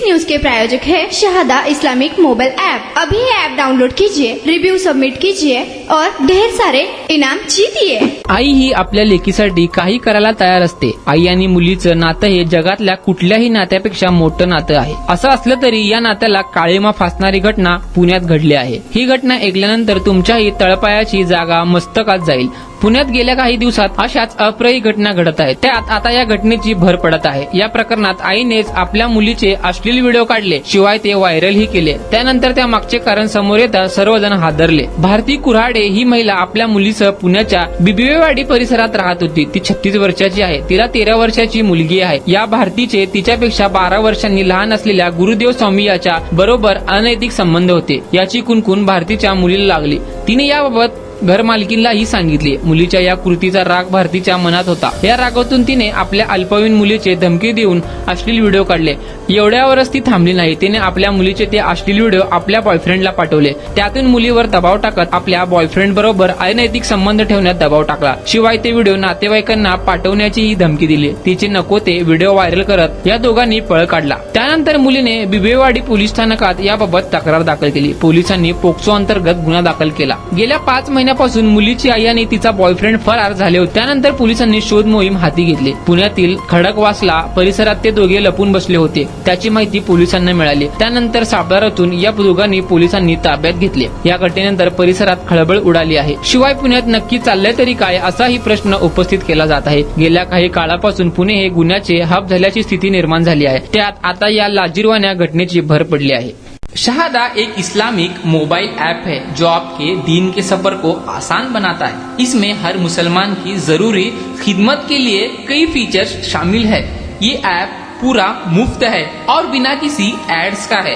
News के प्रायोजक है Shahada Islamic mobile app. अभी ऐप डाउनलोड कीजिए, रिव्यू सबमिट कीजिए और ढेर सारे इनाम जीतिए। आई ही आपल्या लेकीसाठी काही करायला तयार असते। आई आणि मुलीचं नातं हे जगातल्या कुठल्याही नात्यापेक्षा मोठं नातं आहे। असं असलं तरी या नात्याला काळीमा फासणारी घटना पुण्यात घडली आहे। ही घटना ऐकल्यानंतर तुमच्याही तळपायाची जागा मस्तकात जाईल। पुण्यात गेल्या काही दिवसात अशाच अप्रिय घटना घडत आहेत। त्यात आता या घटनेची भर पडत आहे। या प्रकरणात आईनेच आपल्या मुलीचे अश्लील व्हिडिओ काढले, शिवाय ते व्हायरलही केले। त्यानंतर त्या मागचे कारण समोर येता सर्वजण हादरले। भारती कुऱ्हाडे ही महिला आपल्या मुलीसह पुण्याच्या बिबिवेवाडी परिसरात राहत होती। ती 36 वर्षाची आहे। तिला 13 वर्षाची मुलगी आहे। या भारतीचे तिच्यापेक्षा 12 वर्षांनी लहान असलेल्या गुरुदेव स्वामी याच्या बरोबर अनैतिक संबंध होते। याची कुणकुण भारतीच्या मुलीला लागली। तिने याबाबत घरमालकींनाही सांगितले। मुलीच्या या कृतीचा राग भारतीच्या मनात होता। या रागातून तिने आपल्या अल्पवयीन मुलीचे धमकी देऊन अश्लील व्हिडिओ काढले। एवढ्यावरच ती थांबली नाही, तिने आपल्या मुलीचे ते अश्लील व्हिडिओ आपल्या बॉयफ्रेंडला पाठवले। त्यातून मुलीवर दबाव टाकत आपल्या बॉयफ्रेंड बरोबर अनैतिक संबंध ठेवण्यात दबाव टाकला। शिवाय ते व्हिडिओ नातेवाईकांना पाठवण्याचीही धमकी दिली। तिचे नको ते व्हिडिओ व्हायरल करत या दोघांनी पळ काढला। त्यानंतर मुलीने बिबिवेवाडी पोलीस स्थानकात याबाबत तक्रार दाखल केली। पोलिसांनी पोक्सो अंतर्गत गुन्हा दाखल केला। गेल्या 5 महिन्यापासून मुलीची आई आणि तिचा बॉयफ्रेंड फरार झाले होते। त्यानंतर पोलिसांनी शोध मोहीम हाती घेतली। पुण्यातील खडकवासला परिसरात ते दोघे लपून बसले होते, त्याची माहिती पोलिसांना मिळाली। त्यानंतर सापळातून या दोघांनी पोलिसांनी ताब्यात घेतले। या घटनेनंतर परिसरात खळबळ उडाली आहे। शिवाय पुण्यात नक्की चाललंय तरी काय, असाही प्रश्न उपस्थित केला जात आहे। गेल्या काही काळापासून पुणे हे गुन्ह्याचे हब झाल्याची स्थिती निर्माण झाली आहे। त्यात आता या लाजिरवाण्या घटनेची भर पडली आहे। शहादा एक इस्लामिक मोबाइल ऐप है जो आपके दीन के सफर को आसान बनाता है। इसमें हर मुसलमान की जरूरी खिदमत के लिए कई फीचर्स शामिल है। ये ऐप पूरा मुफ्त है और बिना किसी एड्स का है।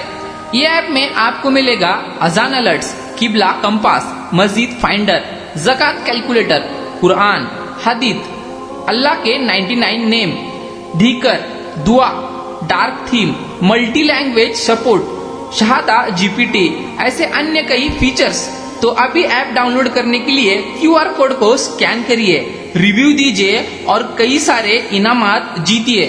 ये ऐप में आपको मिलेगा अजान अलर्ट्स, किबला कंपास, मस्जिद फाइंडर, ज़कात कैलकुलेटर, कुरान, हदीथ, अल्लाह के 99 नेम, धीकर, दुआ, dark theme, multi language support, Shahada GPT, ऐसे अन्य कई फीचर्स। तो अभी ऐप डाउनलोड करने के लिए QR कोड को स्कैन करिए, रिव्यू दीजिए और कई सारे इनामात जीतिए।